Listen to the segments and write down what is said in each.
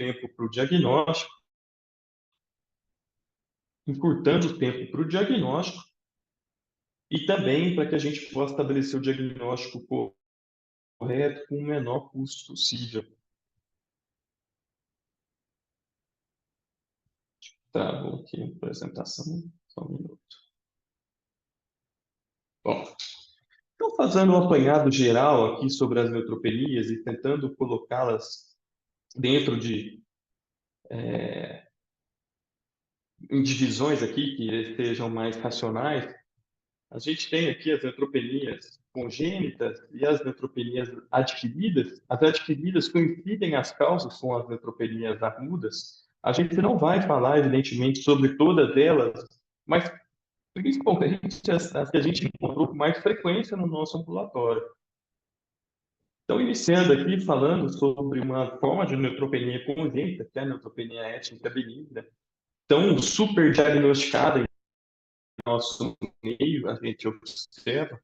tempo para o diagnóstico, encurtando o tempo para o diagnóstico e também para que a gente possa estabelecer o diagnóstico correto com o menor custo possível. Travou aqui a apresentação, só um minuto. Bom, então fazendo um apanhado geral aqui sobre as neutropenias e tentando colocá-las dentro de em divisões aqui que sejam mais racionais, a gente tem aqui as neutropenias congênitas e as neutropenias adquiridas. As adquiridas coincidem as causas com as neutropenias agudas. A gente não vai falar, evidentemente, sobre todas elas, mas principalmente as que a gente encontrou com mais frequência no nosso ambulatório. Então, iniciando aqui falando sobre uma forma de neutropenia congênita, que é a neutropenia étnica benigna, tão super diagnosticada em nosso meio, a gente observa.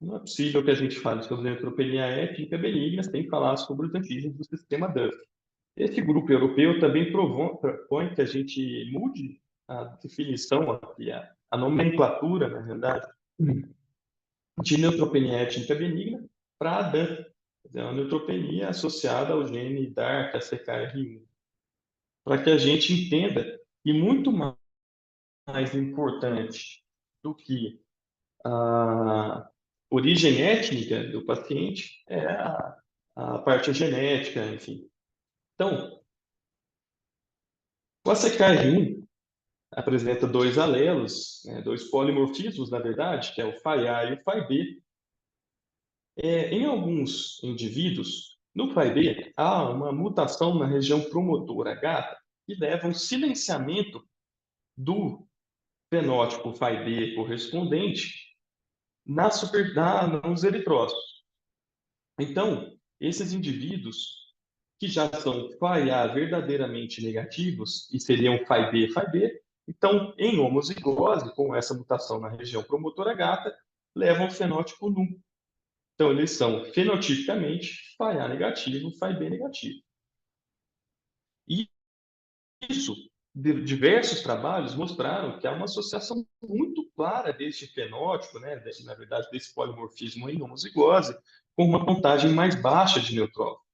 Não é possível que a gente fale sobre neutropenia étnica benigna sem falar sobre os antígenos do sistema Duff. Esse grupo europeu também propõe que a gente mude a definição, a nomenclatura, na verdade, de neutropenia étnica benigna para DAN, uma neutropenia associada ao gene DART, ACKR1, para que a gente entenda que muito mais importante do que a origem étnica do paciente é a parte genética, enfim. Então, o ACKR1 apresenta dois alelos, dois polimorfismos, na verdade, que é o FAI-A e o FAI-B. Em alguns indivíduos, no FAI-B, há uma mutação na região promotora H que leva ao silenciamento do fenótipo FAI-B correspondente nos eritrócitos. Então, esses indivíduos que já são FAI-A verdadeiramente negativos e seriam FAI-B, FAI-B, então, em homozigose, com essa mutação na região promotora gata, levam ao fenótipo nulo. Então, eles são fenotipicamente FAI-A negativo, FAI-B negativo. E isso, diversos trabalhos mostraram que há uma associação muito clara deste fenótipo, na verdade, desse polimorfismo em homozigose, com uma contagem mais baixa de neutrófilos.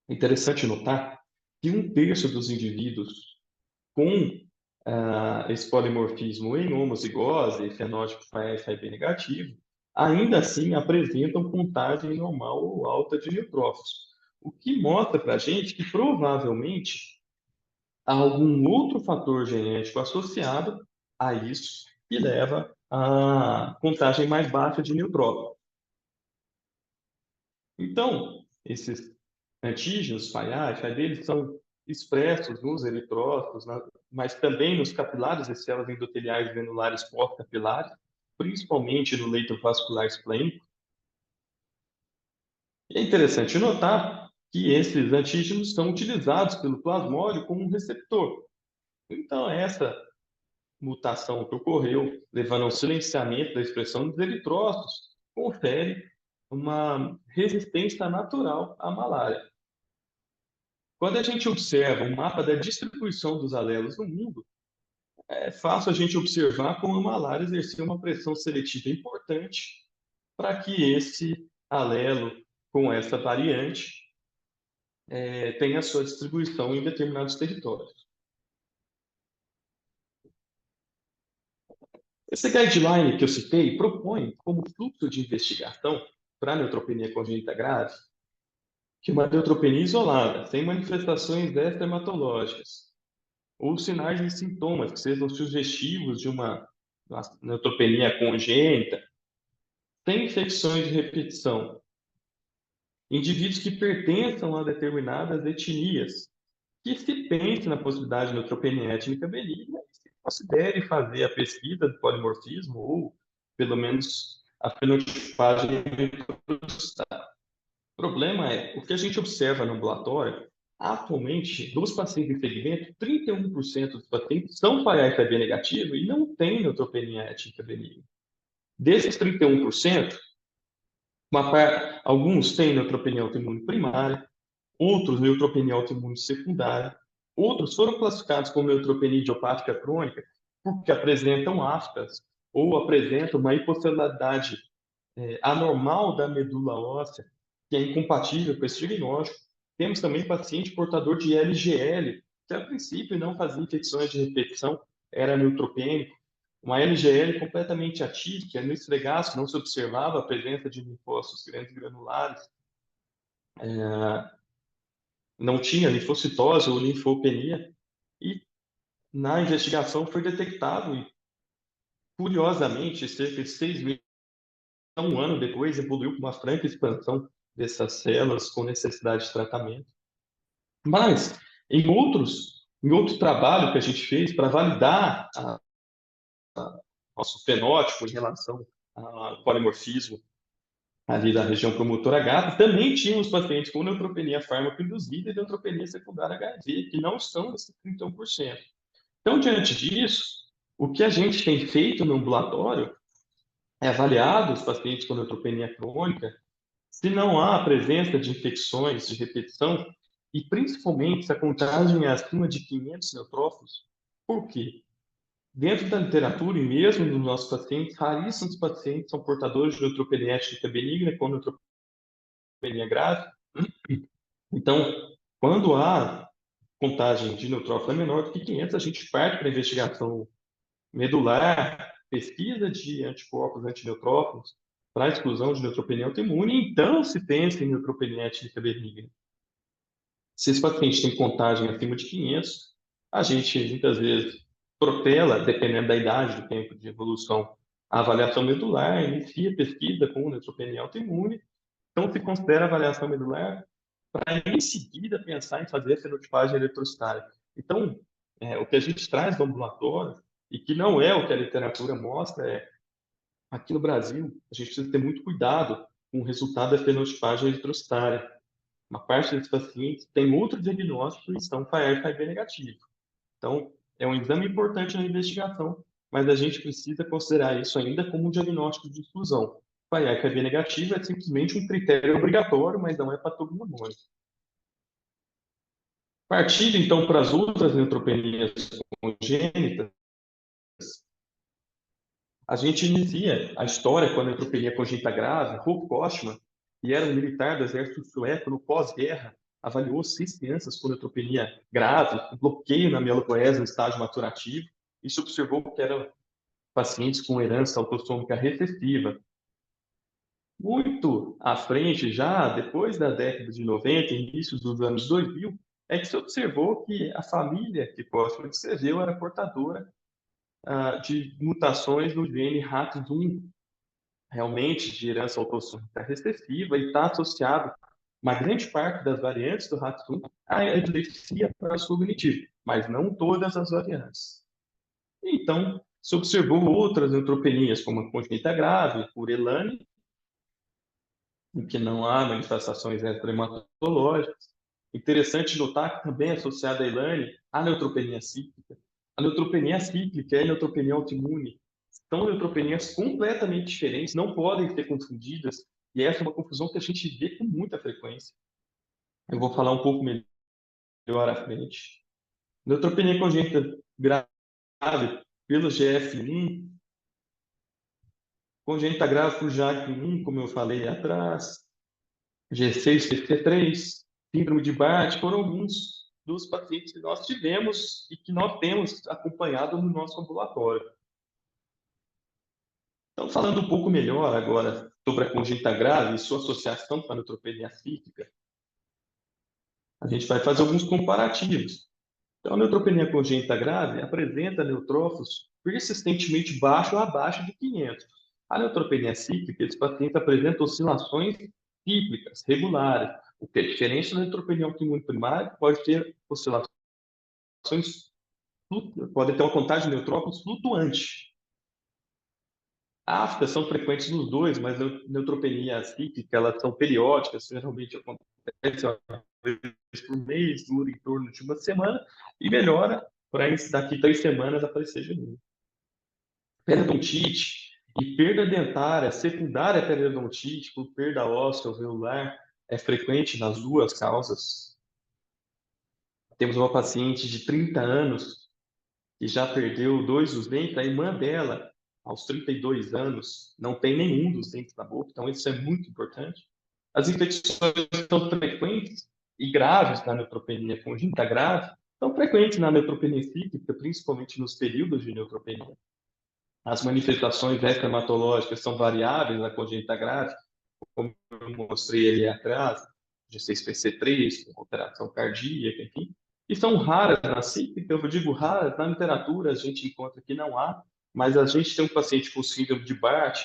É interessante notar que 1/3 dos indivíduos com esse polimorfismo em homozigose, fenótipo FAI-A e FAI-B negativo, ainda assim apresentam contagem normal ou alta de neutrófilos, o que mostra para a gente que provavelmente há algum outro fator genético associado a isso que leva à contagem mais baixa de neutrófilos. Então, esses antígenos, FAI-A e FAI-B, eles são expressos nos eritrócitos, mas também nos capilares e células endoteliais granulares pós-capilares, principalmente no leito vascular esplênico. E é interessante notar que esses antígenos são utilizados pelo plasmódio como um receptor. Então, essa mutação que ocorreu, levando ao silenciamento da expressão dos eritrócitos, confere uma resistência natural à malária. Quando a gente observa um mapa da distribuição dos alelos no mundo, é fácil a gente observar como a malária exerceu uma pressão seletiva importante para que esse alelo com essa variante tenha sua distribuição em determinados territórios. Esse guideline que eu citei propõe como fluxo de investigação para a neutropenia congênita grave que uma neutropenia isolada, sem manifestações extra-hematológicas, ou sinais e sintomas que sejam sugestivos de uma neutropenia congênita, sem infecções de repetição, indivíduos que pertençam a determinadas etnias, que se pense na possibilidade de neutropenia étnica benigna e se considere fazer a pesquisa do polimorfismo ou, pelo menos, a fenotipagem. O problema é, o que a gente observa no ambulatório, atualmente, dos pacientes em segmento, 31% dos pacientes são FAI-A e FAI-B negativo e não têm neutropenia étnica benigna. Desses 31%, alguns têm neutropenia autoimune primária, outros neutropenia autoimune secundária, outros foram classificados como neutropenia idiopática crônica porque apresentam aftas ou apresentam uma hipocelularidade anormal da medula óssea, que é incompatível com esse diagnóstico. Temos também paciente portador de LGL, que a princípio não fazia infecções de repetição, era neutropênico. Uma LGL completamente atípica, no esfregaço não se observava a presença de linfócitos grandes granulares, não tinha linfocitose ou linfopenia, e na investigação foi detectado, e curiosamente, cerca de 6 meses, um ano depois, evoluiu com uma franca expansão dessas células com necessidade de tratamento. Mas, em outro trabalho que a gente fez para validar nosso fenótipo em relação ao polimorfismo ali da região promotora H, também tínhamos pacientes com neutropenia fármaco-induzida e neutropenia secundária HIV, que não são nesses 31%. Então, diante disso, o que a gente tem feito no ambulatório é avaliado os pacientes com neutropenia crônica, se não há presença de infecções de repetição, e principalmente se a contagem é acima de 500 neutrófilos. Por quê? Dentro da literatura e mesmo nos nossos pacientes, raríssimos pacientes são portadores de neutropenia étnica benigna com neutropenia grave. Então, quando há contagem de neutrófilo menor do que 500, a gente parte para a investigação medular, pesquisa de anticorpos antineutrófilos para a exclusão de neutropenia autoimune, e então se pensa em neutropenia étnica benigna. Se esse paciente tem contagem acima de 500, a gente muitas vezes protela, dependendo da idade, do tempo de evolução, a avaliação medular, inicia pesquisa com neutropenia autoimune, então se considera a avaliação medular para em seguida pensar em fazer a fenotipagem eletrocitária. Então, o que a gente traz do ambulatório, e que não é o que a literatura mostra, é aqui no Brasil, a gente precisa ter muito cuidado com o resultado da fenotipagem eletrocitária. Uma parte desses pacientes tem outro diagnóstico e estão com HIV negativo. Então, é um exame importante na investigação, mas a gente precisa considerar isso ainda como um diagnóstico de exclusão. O HIV negativo é simplesmente um critério obrigatório, mas não é patognomônico. Partindo, então, para as outras neutropenias congênitas, a gente inicia a história com a neutropenia congênita grave. Rolf Kostmann, que era um militar do exército sueco no pós-guerra, avaliou 6 crianças com neutropenia grave, um bloqueio na mielopoese no estágio maturativo, e se observou que eram pacientes com herança autossômica recessiva. Muito à frente, já depois da década de 90, início dos anos 2000, é que se observou que a família que Kostmann descreveu era portadora de mutações no gene RAT1, realmente de herança autossômica recessiva, e está associado uma grande parte das variantes do RAT1 à epilepsia cognitiva, mas não todas as variantes. Então, se observou outras neutropenias, como a congênita grave, por Elane, em que não há manifestações extrahematológicas. Interessante notar que também é associada a Elane a neutropenia cíclica. A neutropenia cíclica e a neutropenia autoimune são neutropenias completamente diferentes, não podem ser confundidas, e essa é uma confusão que a gente vê com muita frequência. Eu vou falar um pouco melhor à frente. Neutropenia congênita grave pelo GF1, congênita grave por JAK1, como eu falei atrás, G6, PC3, síndrome de Barth, foram alguns dos pacientes que nós tivemos e que nós temos acompanhado no nosso ambulatório. Então, falando um pouco melhor agora sobre a congênita grave e sua associação com a neutropenia cíclica, a gente vai fazer alguns comparativos. Então, a neutropenia congênita grave apresenta neutrófilos persistentemente baixo ou abaixo de 500. A neutropenia cíclica, esses pacientes apresentam oscilações cíclicas, regulares, o que é diferente da neutropenia autoimune primária, que pode ter oscilações, pode ter uma contagem de neutrófilos flutuante. Aftas são frequentes nos dois, mas a neutropenia cíclica, elas são periódicas, geralmente acontece uma vez por mês, dura em torno de uma semana e melhora para daqui 3 semanas aparecer de novo. Periodontite e perda dentária secundária à periodontite por perda óssea alveolar é frequente nas duas causas. Temos uma paciente de 30 anos que já perdeu dois dos dentes, a irmã dela, aos 32 anos, não tem nenhum dos dentes na boca, então isso é muito importante. As infecções são frequentes e graves na neutropenia congênita grave, são frequentes na neutropenia cíclica, principalmente nos períodos de neutropenia. As manifestações extrahematológicas são variáveis na congênita grave, como eu mostrei ali atrás, G6PC3, alteração cardíaca, enfim, e são raras na cíclica, eu digo raras, na literatura a gente encontra que não há, mas a gente tem um paciente com síndrome de Barth,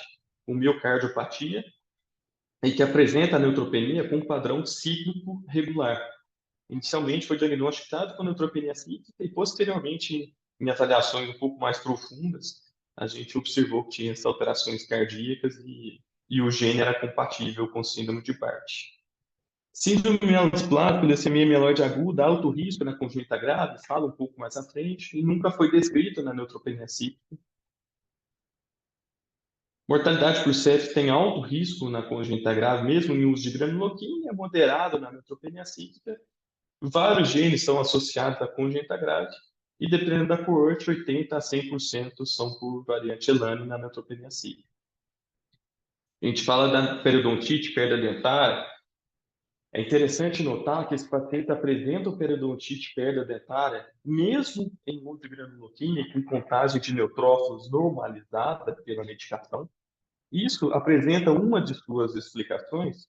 com miocardiopatia, e que apresenta a neutropenia com um padrão cíclico regular. Inicialmente foi diagnosticado com neutropenia cíclica e posteriormente, em avaliações um pouco mais profundas, a gente observou que tinha essas alterações cardíacas e o gene era compatível com síndrome de Barth. Síndrome mielodysplásica, leucemia mieloide aguda, alto risco na congênita grave, fala um pouco mais à frente, e nunca foi descrito na neutropenia cíclica. Mortalidade por sepsis tem alto risco na congênita grave, mesmo em uso de granuloquina, é moderado na neutropenia cíclica. Vários genes são associados à congênita grave e, dependendo da coorte, 80% a 100% são por variante Elane na neutropenia cíclica. A gente fala da periodontite, perda dentária. É interessante notar que esse paciente apresenta periodontite, perda dentária, mesmo em uso de granuloquina e com contagem de neutrófilos normalizada pela medicação. Isso apresenta uma de suas explicações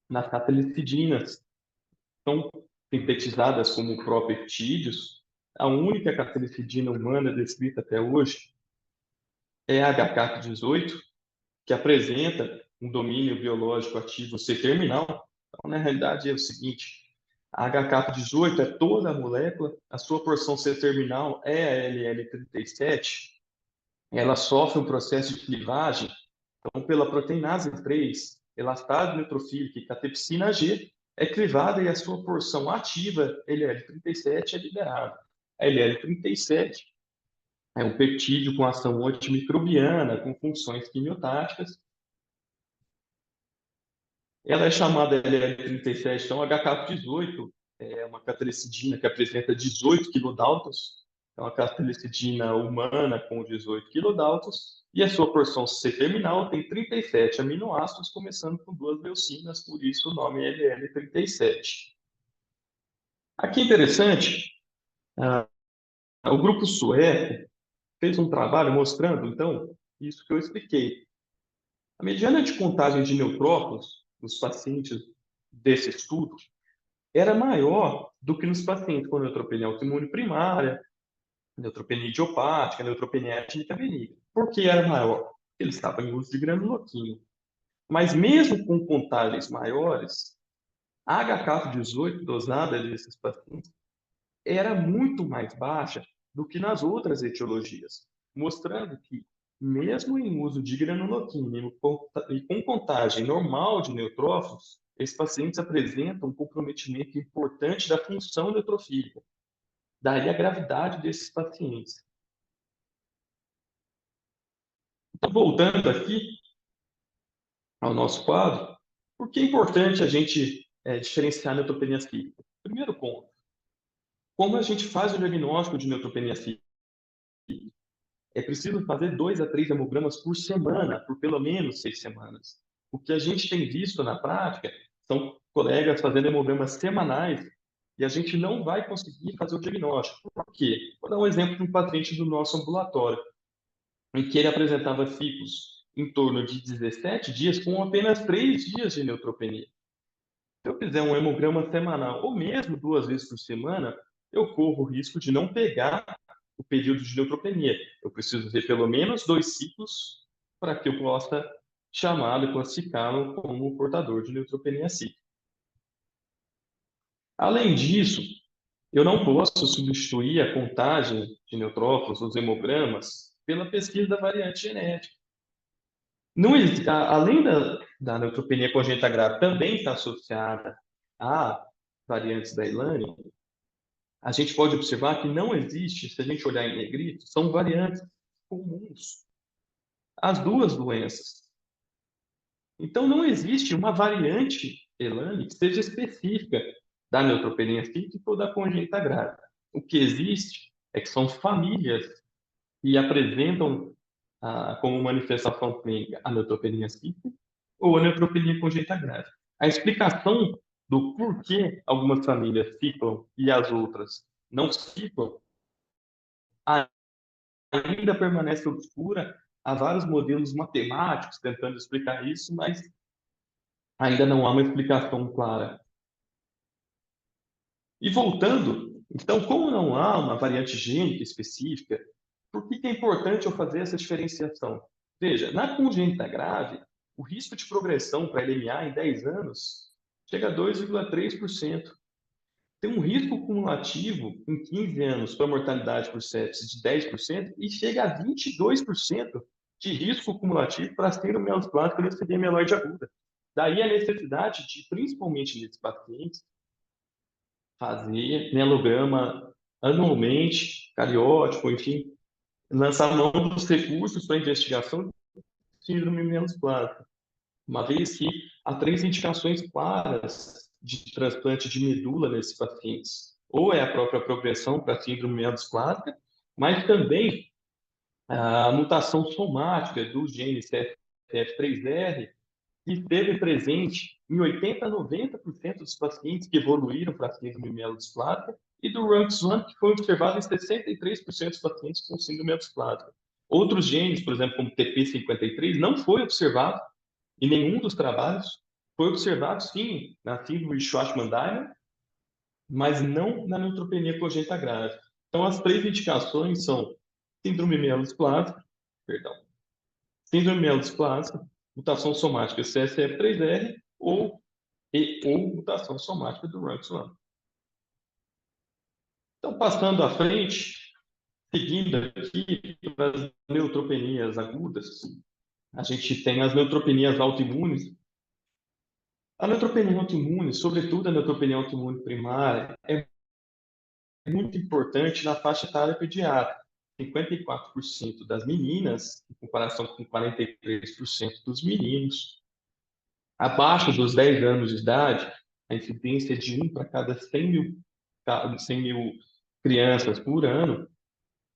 nas catalicidinas, são sintetizadas como propeptídeos. A única catelicidina humana descrita até hoje é a HCAP18, que apresenta um domínio biológico ativo C-terminal. Então, na realidade, é o seguinte: a HCAP18 é toda a molécula, a sua porção C-terminal é a LL37, ela sofre um processo de clivagem, então, pela proteinase 3, elastase neutrofílica e catepsina G, é clivada e a sua porção ativa, LL37, é liberada. A LL37 é um peptídeo com ação antimicrobiana, com funções quimiotáticas. Ela é chamada LL37, então HCAP18 é uma catelicidina que apresenta 18 quilodaltons, é uma catelicidina humana com 18 quilodaltons, e a sua porção C-terminal tem 37 aminoácidos, começando com duas leucinas, por isso o nome é LL37. Aqui é interessante, o grupo sueco fez um trabalho mostrando, então, isso que eu expliquei. A mediana de contagem de neutrófilos dos pacientes desse estudo era maior do que nos pacientes com neutropenia autoimune primária, neutropenia idiopática, neutropenia étnica benigna. Por que era maior? Ele estava em uso de granuloquina. Mas mesmo com contagens maiores, a HCAP18 dosada desses pacientes era muito mais baixa do que nas outras etiologias, mostrando que, mesmo em uso de granuloquina e com contagem normal de neutrófilos, esses pacientes apresentam um comprometimento importante da função neutrofílica. Daí a gravidade desses pacientes. Então, voltando aqui ao nosso quadro, por que é importante a gente diferenciar a neutropenia cíclica? Primeiro ponto, como a gente faz o diagnóstico de neutropenia cíclica? É preciso fazer 2 a 3 hemogramas por semana, por pelo menos 6 semanas. O que a gente tem visto na prática são colegas fazendo hemogramas semanais e a gente não vai conseguir fazer o diagnóstico. Por quê? Vou dar um exemplo de um paciente do nosso ambulatório, em que ele apresentava ciclos em torno de 17 dias com apenas 3 dias de neutropenia. Se eu fizer um hemograma semanal, ou mesmo 2 vezes por semana, eu corro o risco de não pegar o período de neutropenia. Eu preciso ver pelo menos 2 ciclos para que eu possa chamá-lo e classificá-lo como portador de neutropenia cíclica. Além disso, eu não posso substituir a contagem de neutrófilos, os hemogramas, pela pesquisa da variante genética. Não, além da neutropenia congênita grave também está associada a variantes da Elane, a gente pode observar que não existe, se a gente olhar em negrito, são variantes comuns as duas doenças. Então, não existe uma variante ELANE que seja específica da neutropenia cíclica ou da congênita grave. O que existe é que são famílias que apresentam como manifestação clínica a neutropenia cíclica ou a neutropenia congênita grave. A explicação do porquê algumas famílias ciclam e as outras não ciclam ainda permanece obscura. Há vários modelos matemáticos tentando explicar isso, mas ainda não há uma explicação clara. E voltando, então, como não há uma variante gênica específica, por que é importante eu fazer essa diferenciação? Veja, na congênita grave, o risco de progressão para LMA em 10 anos chega a 2,3%. Tem um risco cumulativo em 15 anos para mortalidade por sepsis de 10% e chega a 22% de risco cumulativo para síndrome mielosplásica e leucemia mieloide aguda. Daí a necessidade de, principalmente nesses pacientes, fazer mielograma anualmente, cariótipo, enfim, lançar mão dos recursos para investigação de síndrome mielosplásica, uma vez que há três indicações claras de transplante de medula nesses pacientes. Ou é a própria progressão para síndrome mielosplásica, mas também a mutação somática do gene CSF3R, que esteve presente em 80 a 90% dos pacientes que evoluíram para síndrome mielosplásica, e do RUNX1, que foi observado em 63% dos pacientes com síndrome mielosplásica. Outros genes, por exemplo, como TP53, não foi observado em nenhum dos trabalhos. Foi observado, sim, na síndrome de Shwachman-Diamond, mas não na neutropenia congênita grave. Então, as três indicações são síndrome mielosplásica, perdão, síndrome mielosplásica, mutação somática CSF3R ou mutação somática do RUNX1. Então, passando à frente, seguindo aqui para as neutropenias agudas, a gente tem as neutropenias autoimunes. A neutropenia autoimune, sobretudo a neutropenia autoimune primária, é muito importante na faixa etária pediátrica. 54% das meninas, em comparação com 43% dos meninos. Abaixo dos 10 anos de idade, a incidência é de 1 para cada 100 mil crianças por ano.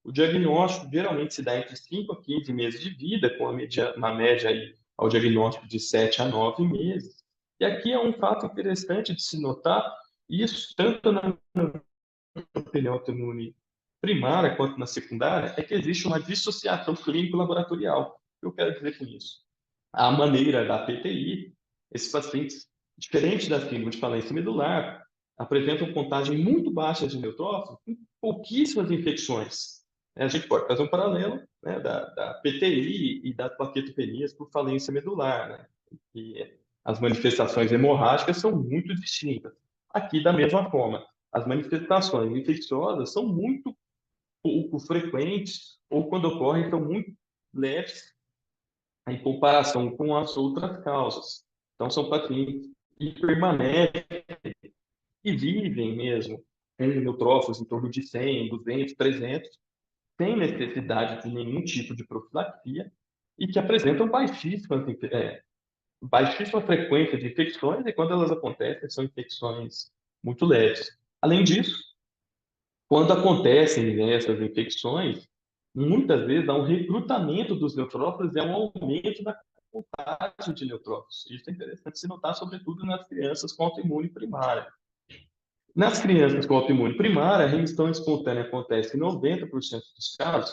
O diagnóstico geralmente se dá entre 5 a 15 meses de vida, com uma média aí ao diagnóstico de 7 a 9 meses. E aqui é um fato interessante de se notar, isso tanto na neutropenia autoimune primária quanto na secundária, é que existe uma dissociação clínico-laboratorial. O que eu quero dizer com isso? A maneira da PTI, esses pacientes, diferente da síndrome de falência medular, apresentam contagem muito baixa de neutrófilos com pouquíssimas infecções. A gente pode fazer um paralelo, né, da PTI e das plaquetopenias por falência medular, né? E as manifestações hemorrágicas são muito distintas. Aqui, da mesma forma, as manifestações infecciosas são muito pouco frequentes ou, quando ocorrem, são muito leves em comparação com as outras causas. Então, são pacientes que permanecem e vivem mesmo com neutrófilos em torno de 100, 200, 300, sem necessidade de nenhum tipo de profilaxia e que apresentam baixíssima frequência de infecções, e quando elas acontecem, são infecções muito leves. Além disso, quando acontecem, né, essas infecções, muitas vezes há um recrutamento dos neutrófilos e há um aumento da contagem de neutrófilos. Isso é interessante se notar, sobretudo nas crianças com autoimune primária. Nas crianças com autoimune primária, a remissão espontânea acontece em 90% dos casos,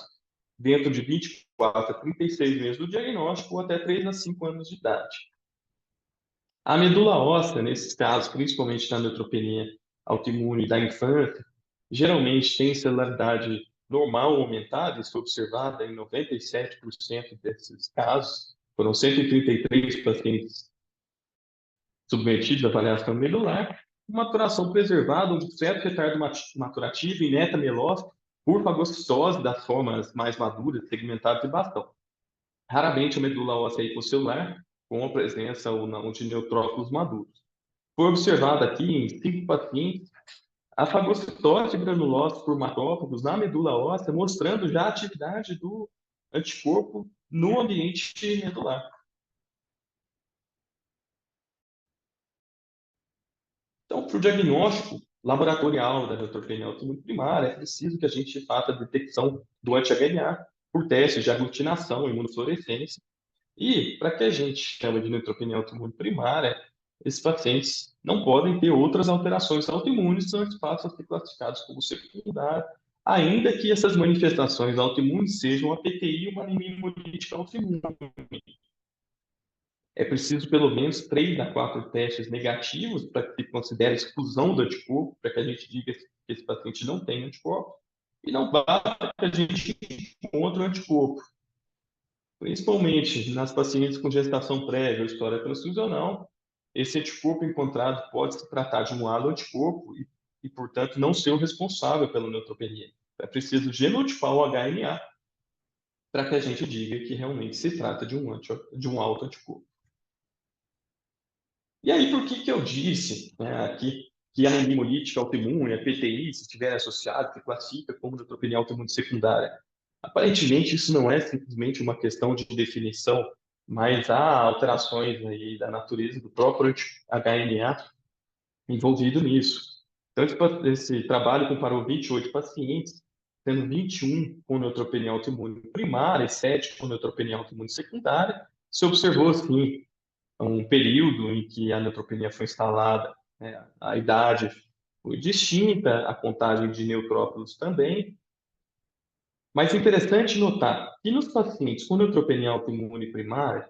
dentro de 24 a 36 meses do diagnóstico ou até 3 a 5 anos de idade. A medula óssea, nesses casos, principalmente na neutropenia autoimune da infância, geralmente tem celularidade normal ou aumentada, isso foi observada em 97% desses casos. Foram 133 pacientes submetidos à avaliação medular, maturação preservada, um certo retardo maturativo em neta-melose por fagocitose das formas mais maduras, segmentadas e bastão. Raramente a medula óssea hiposselular, com a presença ou não de neutrófilos maduros. Foi observada aqui em 5 pacientes a fagocitose granulosa por macrófagos na medula óssea, mostrando já a atividade do anticorpo no ambiente medular. Então, para o diagnóstico laboratorial da neutropenia autoimune primária, é preciso que a gente faça a detecção do anti-HNA por testes de aglutinação, imunofluorescência. E, para que a gente chame de neutropenia autoimune primária, esses pacientes não podem ter outras alterações autoimunes, senão eles passam a ser classificados como secundários, ainda que essas manifestações autoimunes sejam a PTI e uma anemia hemolítica autoimune. É preciso pelo menos 3 a 4 testes negativos para que se considere a exclusão do anticorpo, para que a gente diga que esse paciente não tem anticorpo, e não basta que a gente encontre o anticorpo. Principalmente nas pacientes com gestação prévia ou história transfusional, esse anticorpo encontrado pode se tratar de um haloanticorpo portanto, não ser o responsável pela neutropenia. É preciso genotipar o HNA para que a gente diga que realmente se trata de um autoanticorpo. E aí, por que eu disse, né, aqui que a anemia hemolítica autoimune, a PTI, se estiver associado, se classifica como neutropenia autoimune secundária? Aparentemente, isso não é simplesmente uma questão de definição, mas há alterações aí da natureza do próprio HNA envolvido nisso. Então, esse trabalho comparou 28 pacientes, tendo 21 com neutropenia autoimune primária e 7 com neutropenia autoimune secundária. Se observou, assim, um período em que a neutropenia foi instalada, né? A idade foi distinta, a contagem de neutrófilos também, mas é interessante notar que nos pacientes com neutropenia autoimune primária,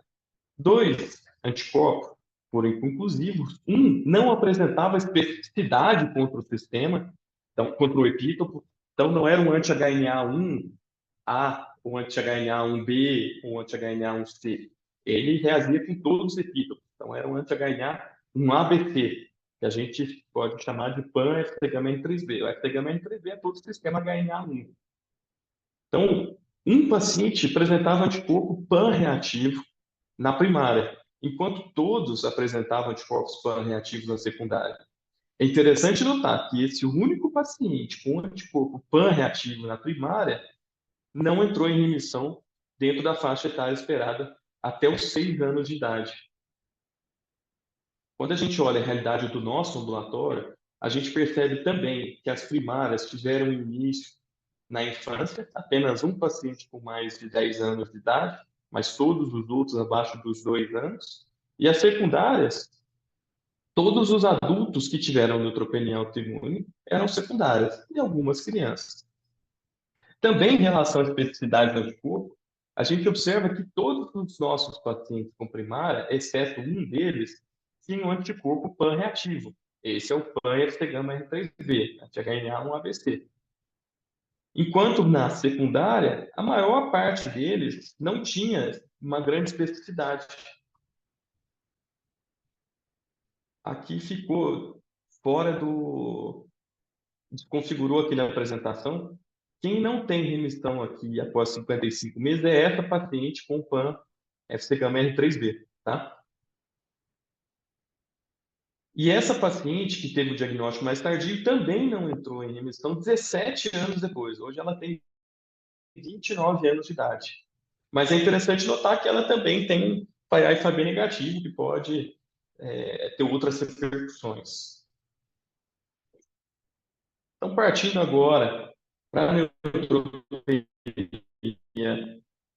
2 anticorpos foram inconclusivos, um não apresentava especificidade contra o sistema, então contra o epítopo, então não era um anti-HNA1A, um anti-HNA1B, um anti-HNA1C. Ele reagia com todos os epítopos, então era um anti-HNA1ABC, que a gente pode chamar de pan-FTGMR3B. O FTGMR3B é todo o sistema HNA1. Então, um paciente apresentava anticorpo pan-reativo na primária, enquanto todos apresentavam anticorpos pan-reativos na secundária. É interessante notar que esse único paciente com anticorpo pan-reativo na primária não entrou em remissão dentro da faixa etária esperada até os 6 anos de idade. Quando a gente olha a realidade do nosso ambulatório, a gente percebe também que as primárias tiveram início na infância, apenas um paciente com mais de 10 anos de idade, mas todos os outros abaixo dos 2 anos. E as secundárias, todos os adultos que tiveram neutropenia autoimune eram secundárias, e algumas crianças. Também em relação à especificidade do anticorpo, a gente observa que todos os nossos pacientes com primária, exceto um deles, tinham anticorpo pan-reativo. Esse é o pan-FT-γ-R3B, anti-HNA1-ABC. Enquanto na secundária, a maior parte deles não tinha uma grande especificidade. Aqui ficou fora do... Configurou aqui na apresentação. Quem não tem remissão aqui após 55 meses é essa paciente com PAN FCγR3B, tá? E essa paciente que teve o diagnóstico mais tardio também não entrou em remissão 17 anos depois. Hoje ela tem 29 anos de idade. Mas é interessante notar que ela também tem um PAI e FAB negativo, que pode ter outras repercussões. Então, partindo agora para a neutropenia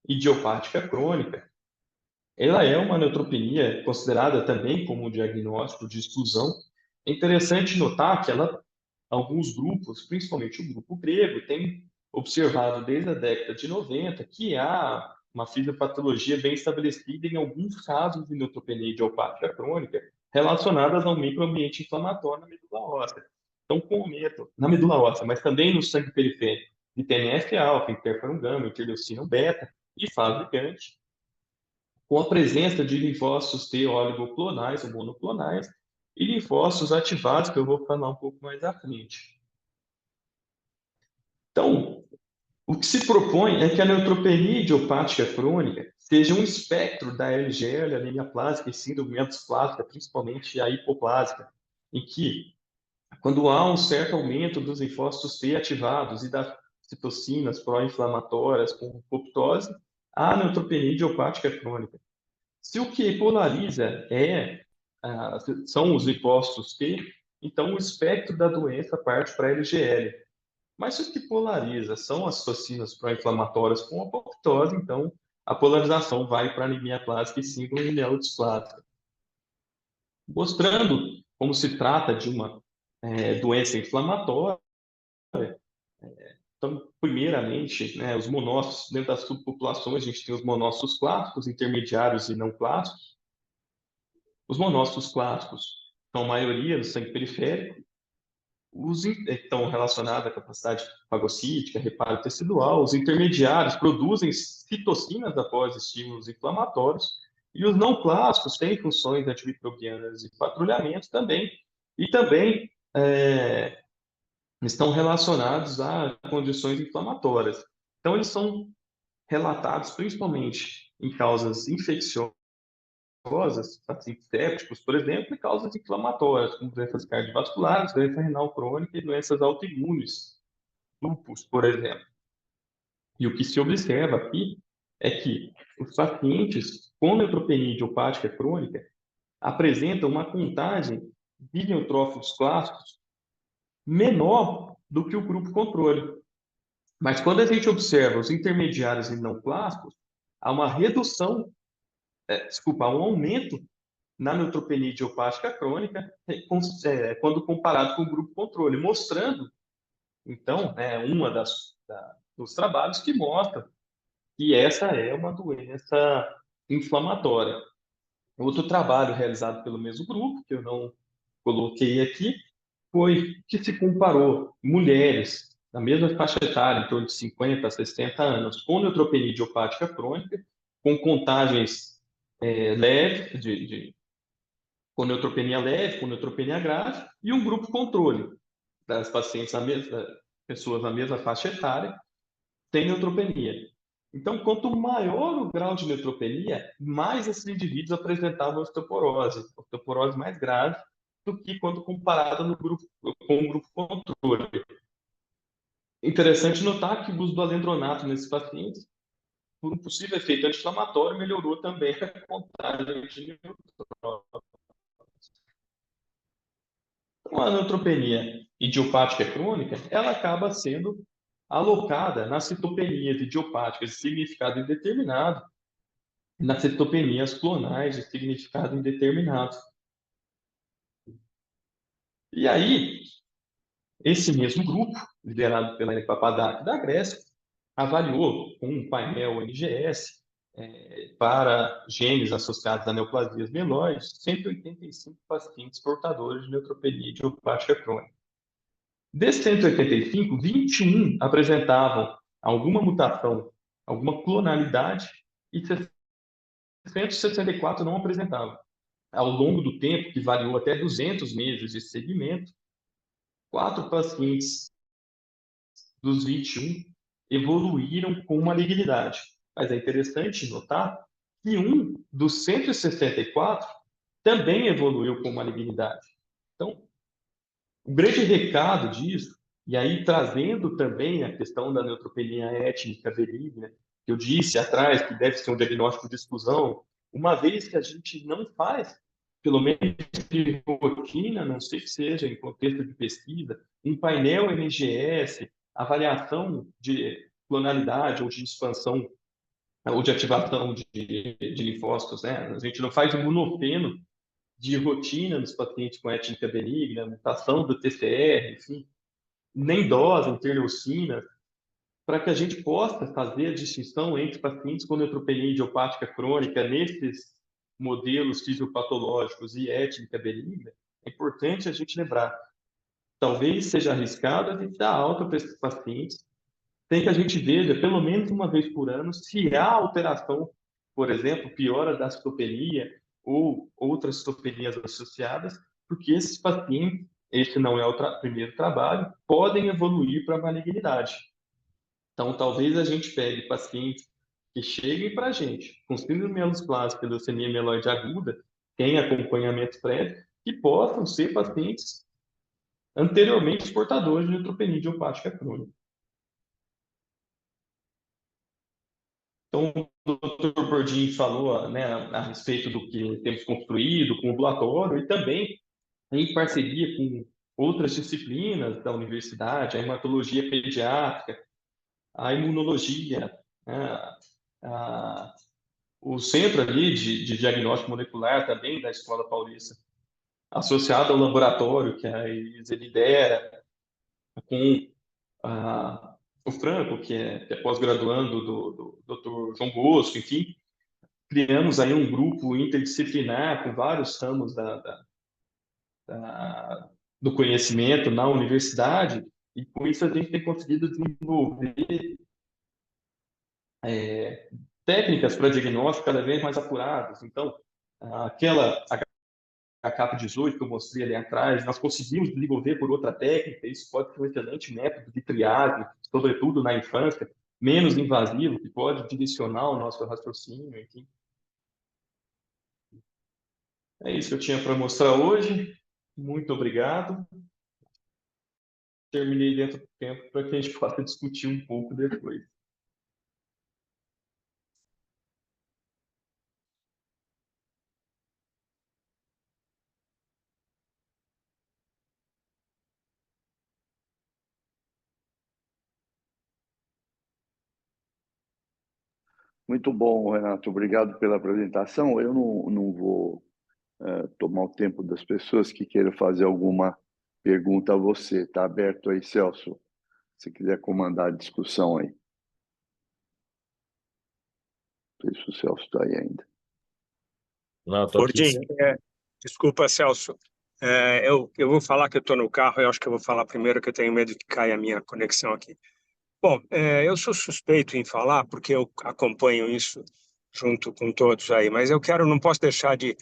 idiopática crônica, ela é uma neutropenia considerada também como um diagnóstico de exclusão. É interessante notar que alguns grupos, principalmente o grupo grego, tem observado desde a década de 90 que há uma fisiopatologia bem estabelecida em alguns casos de neutropenia idiopática crônica relacionadas ao microambiente inflamatório na medula óssea. Então, com aumento na medula óssea, mas também no sangue periférico, de TNF-alfa, interferon gama, interleucina beta e fase ligante, com a presença de linfócitos T oligoclonais ou monoclonais e linfócitos ativados, que eu vou falar um pouco mais à frente. Então, o que se propõe é que a neutropenia idiopática crônica seja um espectro da LGL, anemia plástica e síndrome plástica, principalmente a hipoplásica, em que, quando há um certo aumento dos linfócitos T ativados e das citocinas pró-inflamatórias com apoptose, há neutropenia idiopática crônica. Se o que polariza são os linfócitos T, Então, o espectro da doença parte para a LGL. Mas o que polariza são as toxinas pró-inflamatórias com apoptose, então a polarização vai para anemia plástica e síndrome mielodisplásica. Mostrando como se trata de uma doença inflamatória. Então, primeiramente, né, os monócitos, dentro das subpopulações, a gente tem os monócitos clássicos, intermediários e não clássicos. Os monócitos clássicos são a maioria do sangue periférico, estão relacionados à capacidade fagocítica, reparo tecidual. Os intermediários produzem citocinas após estímulos inflamatórios, e os não clássicos têm funções antimicrobianas e patrulhamento também, e também estão relacionados a condições inflamatórias. Então, eles são relatados principalmente em causas infecciosas, pacientes sépticos, por exemplo, e causas inflamatórias, como doenças cardiovasculares, doença renal crônica e doenças autoimunes, lúpus, por exemplo. E o que se observa aqui é que os pacientes com neutropenia idiopática crônica apresentam uma contagem de neutrófilos clássicos menor do que o grupo controle. Mas quando a gente observa os intermediários e não clássicos, há uma redução, há um aumento na neutropenia idiopática crônica quando comparado com o grupo controle, mostrando, então, uma dos trabalhos que mostra que essa é uma doença inflamatória. Outro trabalho realizado pelo mesmo grupo, que eu não coloquei aqui, foi que se comparou mulheres na mesma faixa etária, em torno de 50 a 60 anos, com neutropenia idiopática crônica, com contagens leves, com neutropenia leve, com neutropenia grave, e um grupo controle das pacientes, pessoas na mesma faixa etária, tem neutropenia. Então, quanto maior o grau de neutropenia, mais esses indivíduos apresentavam osteoporose mais grave do que quando comparado com o grupo controle. Interessante notar que o uso do alendronato nesses pacientes, por um possível efeito anti-inflamatório, melhorou também a contagem de neutrófilos. Então, a neutropenia idiopática crônica, ela acaba sendo alocada nas citopenias idiopáticas de significado indeterminado, nas citopenias clonais de significado indeterminado. E aí, esse mesmo grupo, liderado pela Ene Papadakis da Grécia, avaliou com um painel NGS para genes associados a neoplasias mieloides 185 pacientes portadores de neutropenia idiopática crônica. Desses 185, 21 apresentavam alguma mutação, alguma clonalidade, e 164 não apresentavam. Ao longo do tempo, que variou até 200 meses de seguimento, 4 pacientes dos 21 evoluíram com malignidade. Mas é interessante notar que um dos 164 também evoluiu com malignidade. Então, o grande recado disso, e aí trazendo também a questão da neutropenia étnica benigna, que eu disse atrás que deve ser um diagnóstico de exclusão, uma vez que a gente não faz, pelo menos de rotina, não sei que seja em contexto de pesquisa, um painel NGS, avaliação de clonalidade ou de expansão ou de ativação de linfócitos, né? A gente não faz imunofeno de rotina nos pacientes com étnica benigna, mutação do TCR, enfim, nem dose, interleucina, para que a gente possa fazer a distinção entre pacientes com neutropenia idiopática crônica nesses modelos fisiopatológicos e étnica benigna. É importante a gente lembrar, talvez seja arriscado a gente dar alta para esses pacientes, tem que a gente veja, pelo menos uma vez por ano, se há alteração, por exemplo, piora da citopenia ou outras citopenias associadas, porque esses pacientes, esse não é o primeiro trabalho, podem evoluir para a malignidade. Então, talvez a gente pegue pacientes que cheguem para a gente com síndrome mielosplásica, leucemia mieloide aguda, tem acompanhamento prévio, que possam ser pacientes anteriormente portadores de neutropenia idiopática crônica. Então, o Dr. Bordim falou, né, a respeito do que temos construído com o ambulatório e também em parceria com outras disciplinas da universidade, a hematologia pediátrica, a imunologia, né, a, o centro ali de diagnóstico molecular também da Escola Paulista, associado ao laboratório que a Elisa lidera, com o Franco, que é pós-graduando do Dr. João Bosco, enfim, criamos aí um grupo interdisciplinar com vários ramos do conhecimento na universidade, e com isso a gente tem conseguido desenvolver técnicas para diagnóstico cada vez mais apuradas. Então, aquela a capa 18 que eu mostrei ali atrás, nós conseguimos desenvolver por outra técnica, isso pode ser um excelente método de triagem, sobretudo na infância, menos invasivo, que pode direcionar o nosso raciocínio, enfim. É isso que eu tinha para mostrar hoje. Muito obrigado. Terminei dentro do tempo para que a gente possa discutir um pouco depois. Muito bom, Renato. Obrigado pela apresentação. Eu não vou tomar o tempo das pessoas que queiram fazer alguma pergunta a você. Está aberto aí, Celso, se quiser comandar a discussão aí. Não sei se o Celso está aí ainda. Não, estou aqui. Desculpa, Celso. Eu vou falar que eu estou no carro, eu acho que eu vou falar primeiro, que eu tenho medo que caia a minha conexão aqui. Bom, eu sou suspeito em falar, porque eu acompanho isso junto com todos aí, mas não posso deixar de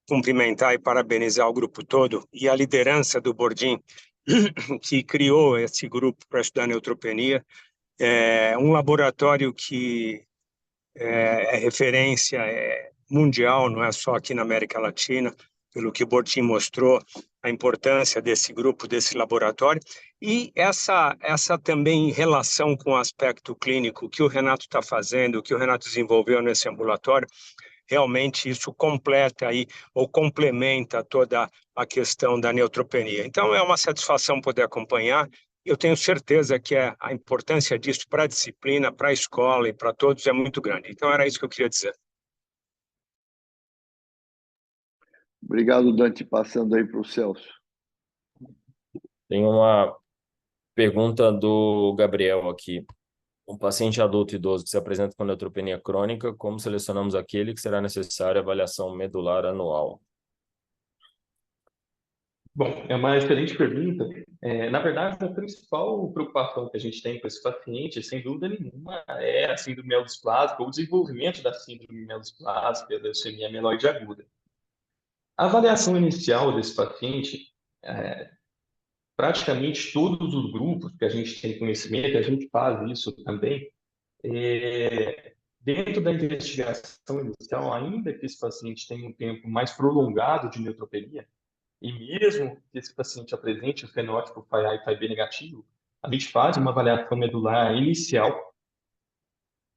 cumprimentar e parabenizar o grupo todo e a liderança do Bordim, que criou esse grupo para estudar neutropenia. É um laboratório que é referência mundial, não é só aqui na América Latina, pelo que o Bortim mostrou, a importância desse grupo, desse laboratório, e essa também relação com o aspecto clínico que o Renato está fazendo, que o Renato desenvolveu nesse ambulatório, realmente isso completa aí, ou complementa toda a questão da neutropenia. Então, é uma satisfação poder acompanhar. Eu tenho certeza que a importância disso para a disciplina, para a escola e para todos é muito grande. Então, era isso que eu queria dizer. Obrigado, Dante. Passando aí para o Celso. Tem uma pergunta do Gabriel aqui. Um paciente adulto idoso que se apresenta com neutropenia crônica, como selecionamos aquele que será necessário avaliação medular anual? Bom, é uma excelente pergunta. Na verdade, a principal preocupação que a gente tem com esse paciente, sem dúvida nenhuma, é a síndrome mielosplásica, ou o desenvolvimento da síndrome mielosplásica, da leucemia mieloide aguda. A avaliação inicial desse paciente, praticamente todos os grupos que a gente tem conhecimento, a gente faz isso também, dentro da investigação inicial, ainda que esse paciente tenha um tempo mais prolongado de neutropenia, e mesmo que esse paciente apresente o fenótipo FAI e FAB negativo, a gente faz uma avaliação medular inicial.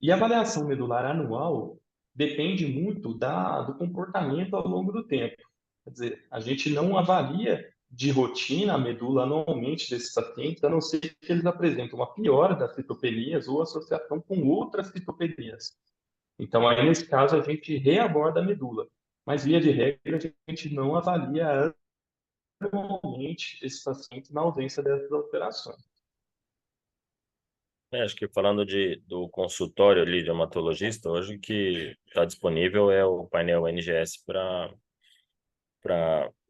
E a avaliação medular anual depende muito do comportamento ao longo do tempo. Quer dizer, a gente não avalia de rotina a medula anualmente desses pacientes, a não ser que eles apresentem uma piora das citopenias ou associação com outras citopenias. Então, aí, nesse caso, a gente reaborda a medula. Mas, via de regra, a gente não avalia anualmente esses pacientes na ausência dessas alterações. Acho que falando do consultório ali de hematologista, hoje o que está disponível é o painel NGS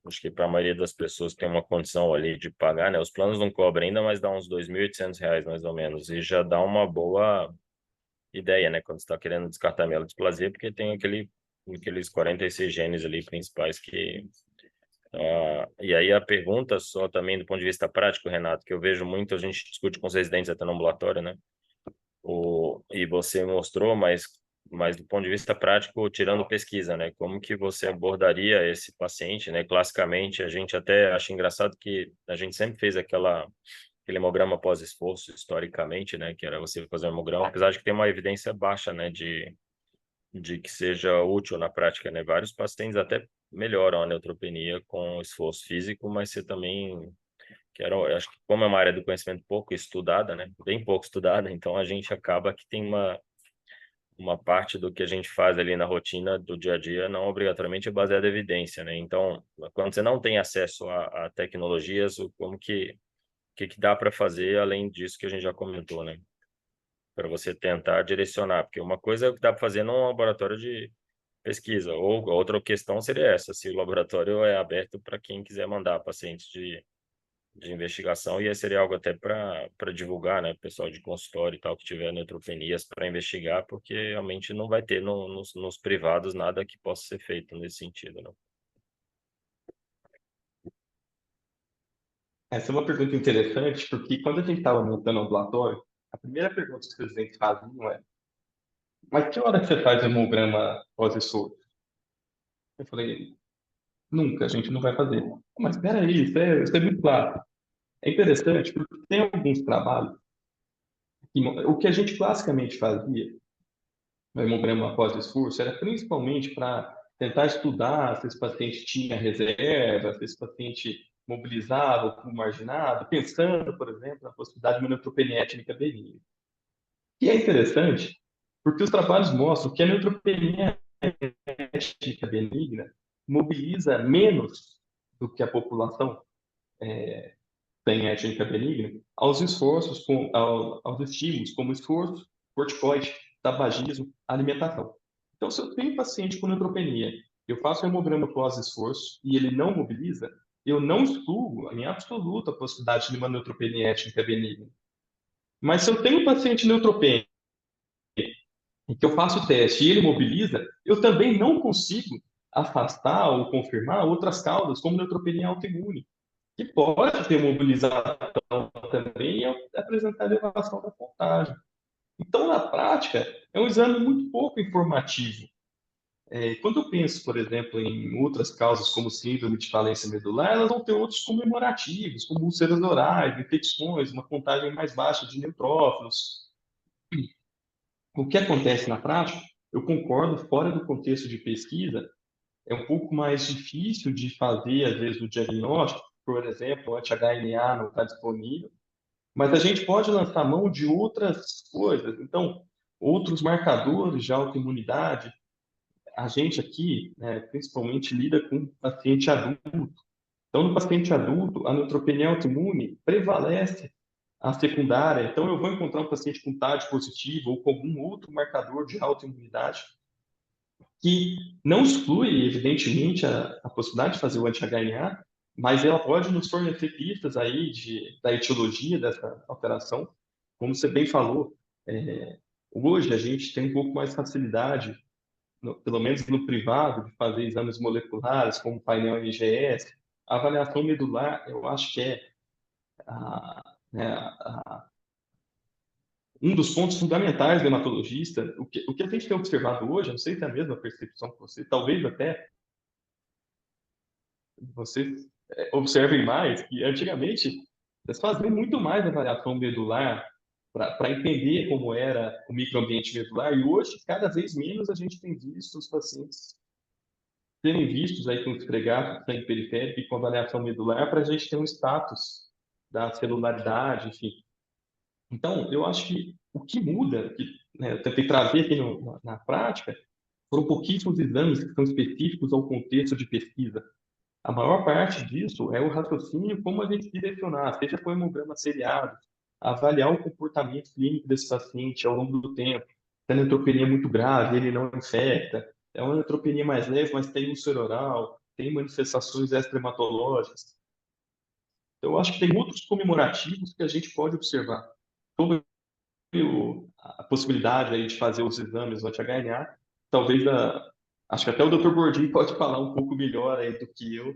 acho que para a maioria das pessoas que tem uma condição ali de pagar, né? Os planos não cobram ainda, mas dá uns R$ 2.800 mais ou menos, e já dá uma boa ideia, né? Quando você está querendo descartar mielodisplasia, porque tem aqueles 46 genes ali principais que... e aí a pergunta só também do ponto de vista prático, Renato, que eu vejo muito, a gente discute com os residentes até no ambulatório, né? E você mostrou, mas do ponto de vista prático, tirando pesquisa, né? Como que você abordaria esse paciente, né? Classicamente, a gente até acha engraçado que a gente sempre fez aquele hemograma pós-esforço, historicamente, né? Que era você fazer um hemograma, apesar de que tem uma evidência baixa, né? De que seja útil na prática, né? Vários pacientes até melhoram a neutropenia com esforço físico, mas você também eu acho que como é uma área do conhecimento pouco estudada, né? Bem pouco estudada, então a gente acaba que tem uma parte do que a gente faz ali na rotina do dia a dia não obrigatoriamente é baseada em evidência, né? Então, quando você não tem acesso a tecnologias, como que dá para fazer além disso que a gente já comentou, né? Para você tentar direcionar, porque uma coisa é o que dá para fazer num laboratório de pesquisa, ou outra questão seria essa, se o laboratório é aberto para quem quiser mandar pacientes de investigação, e aí seria algo até para divulgar, né, pessoal de consultório e tal, que tiver neutropenias para investigar, porque realmente não vai ter nos privados nada que possa ser feito nesse sentido, não. Essa é uma pergunta interessante, porque quando a gente estava montando o ambulatório, a primeira pergunta que os residentes faziam é: mas que hora que você faz hemograma pós-esforço? Eu falei: nunca, a gente não vai fazer. Mas espera aí, isso é muito claro. É interessante porque tem alguns trabalhos que o que a gente classicamente fazia no hemograma pós-esforço era principalmente para tentar estudar se esse paciente tinha reserva, se esse paciente mobilizava ou marginado, pensando, por exemplo, na possibilidade de uma neutropenia étnica benigna. E é interessante porque os trabalhos mostram que a neutropenia étnica benigna mobiliza menos do que a população tem étnica benigna aos esforços, aos estímulos, como esforço, corticoide, tabagismo, alimentação. Então, se eu tenho um paciente com neutropenia, eu faço um hemograma pós-esforço e ele não mobiliza, eu não excluo, em absoluta, a possibilidade de uma neutropenia étnica benigna. Mas se eu tenho um paciente neutropênico e que eu faço o teste e ele mobiliza, eu também não consigo afastar ou confirmar outras causas, como neutropenia autoimune, que pode ter mobilização também e apresentar elevação da contagem. Então, na prática, é um exame muito pouco informativo. Quando eu penso, por exemplo, em outras causas, como síndrome de falência medular, elas vão ter outros comemorativos, como úlceras orais, infecções, uma contagem mais baixa de neutrófilos. O que acontece na prática, eu concordo, fora do contexto de pesquisa, é um pouco mais difícil de fazer, às vezes, o diagnóstico, por exemplo, o anti-HNA não está disponível, mas a gente pode lançar mão de outras coisas. Então, outros marcadores de autoimunidade, a gente aqui, né, principalmente, lida com paciente adulto. Então, no paciente adulto, a neutropenia autoimune prevalece a secundária. Então, eu vou encontrar um paciente com TAD positivo ou com algum outro marcador de autoimunidade que não exclui, evidentemente, a possibilidade de fazer o anti-HNA, mas ela pode nos fornecer pistas aí da etiologia dessa alteração. Como você bem falou, hoje a gente tem um pouco mais facilidade, pelo menos no privado, de fazer exames moleculares, como o painel NGS. A avaliação medular, eu acho que é um dos pontos fundamentais do hematologista. O que a gente tem observado hoje, eu não sei se é a mesma percepção que você, talvez até vocês observem mais, que antigamente eles faziam muito mais avaliação medular para entender como era o microambiente medular, e hoje, cada vez menos, a gente tem visto os pacientes serem vistos aí com esfregato sangue periférico e com avaliação medular para a gente ter um status da celularidade, enfim. Então, eu acho que o que muda, que eu tentei trazer aqui na prática, foram pouquíssimos exames que são específicos ao contexto de pesquisa. A maior parte disso é o raciocínio como a gente direcionar, seja com hemograma seriado, avaliar o comportamento clínico desse paciente ao longo do tempo. Se a neutropenia é muito grave, ele não infecta. É uma neutropenia mais leve, mas tem úlcera oral, tem manifestações extrahematológicas. Então, eu acho que tem outros comemorativos que a gente pode observar. Sobre a possibilidade aí de fazer os exames do anti-HNA, talvez acho que até o Dr. Gordinho pode falar um pouco melhor aí do que eu,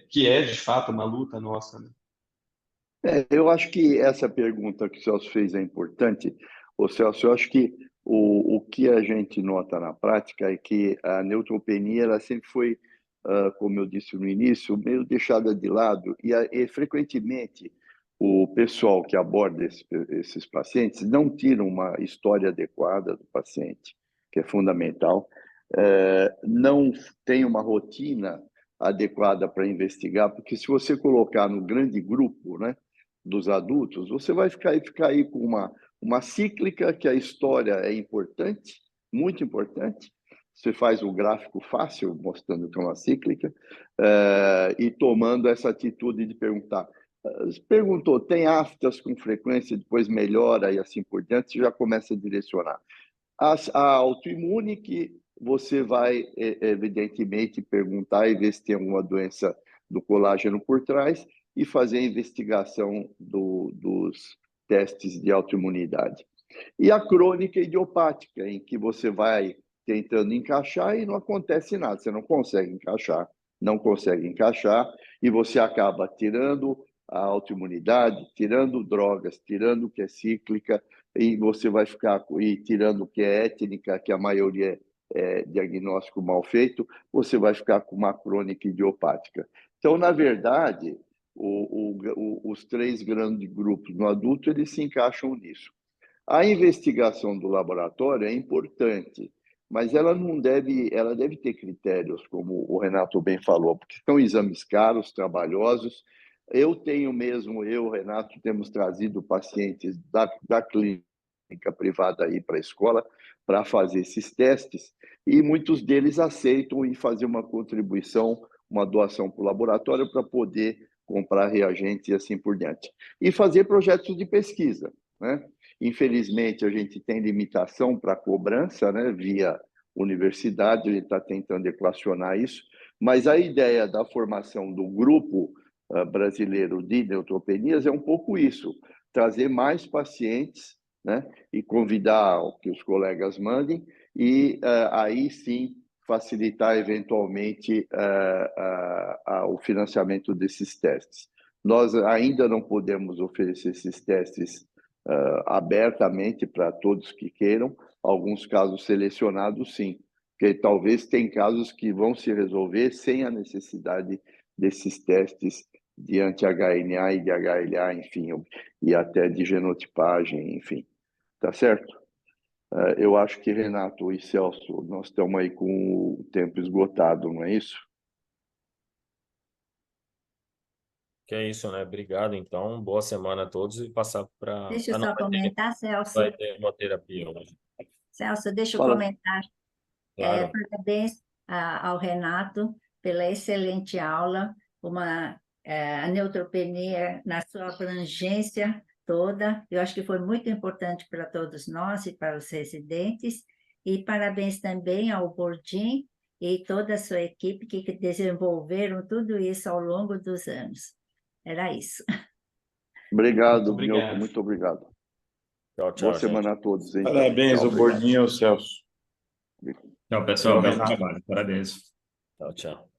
que é de fato uma luta nossa, né? Eu acho que essa pergunta que o Celso fez é importante. Ô, Celso, eu acho que o que a gente nota na prática é que a neutropenia ela sempre foi, como eu disse no início, meio deixada de lado e frequentemente o pessoal que aborda esses pacientes não tira uma história adequada do paciente, que é fundamental, não tem uma rotina adequada para investigar, porque se você colocar no grande grupo, né, dos adultos, você vai ficar aí com uma cíclica, que a história é importante, muito importante. Você faz o gráfico fácil, mostrando que é uma cíclica, e tomando essa atitude de perguntar. Perguntou, tem aftas com frequência, depois melhora e assim por diante, você já começa a direcionar. A autoimune, que você vai, evidentemente, perguntar e ver se tem alguma doença do colágeno por trás e fazer a investigação dos testes de autoimunidade. E a crônica idiopática, em que você vai tentando encaixar e não acontece nada, você não consegue encaixar, e você acaba tirando a autoimunidade, tirando drogas, tirando o que é cíclica, e você vai ficar tirando o que é étnica, que a maioria é diagnóstico mal feito, você vai ficar com uma crônica idiopática. Então, na verdade, os 3 grandes grupos no adulto, eles se encaixam nisso. A investigação do laboratório é importante, mas ela deve ter critérios, como o Renato bem falou, porque são exames caros, trabalhosos. Renato, temos trazido pacientes da clínica privada aí para a escola para fazer esses testes, e muitos deles aceitam e fazer uma contribuição, uma doação para o laboratório para poder comprar reagentes e assim por diante. E fazer projetos de pesquisa, né? Infelizmente, a gente tem limitação para cobrança, né, via universidade, a gente está tentando equacionar isso, mas a ideia da formação do grupo brasileiro de neutropenias é um pouco isso, trazer mais pacientes, né, e convidar que os colegas mandem, e aí sim facilitar eventualmente o financiamento desses testes. Nós ainda não podemos oferecer esses testes abertamente para todos que queiram, alguns casos selecionados sim, porque talvez tem casos que vão se resolver sem a necessidade desses testes de anti-HNA e de HLA, enfim, e até de genotipagem, enfim, tá certo? Eu acho que, Renato e Celso, nós estamos aí com o tempo esgotado, não é isso? Que é isso, né? Obrigado, então. Boa semana a todos e passar para... Deixa eu só comentar, Celso. Vai ter uma terapia hoje. Celso, deixa eu Fala. comentar. Claro. Parabéns ao Renato pela excelente aula, a neutropenia na sua abrangência toda. Eu acho que foi muito importante para todos nós e para os residentes. E parabéns também ao Bordim e toda a sua equipe que desenvolveram tudo isso ao longo dos anos. Era isso. Obrigado, Muito Mioco, obrigado. muito obrigado. Tchau, Boa gente. semana a todos, hein? Parabéns Tchau, ao obrigado. Bordinho e ao Celso. Tchau, pessoal. Tchau, Bom Renato. trabalho. Parabéns. Tchau, tchau.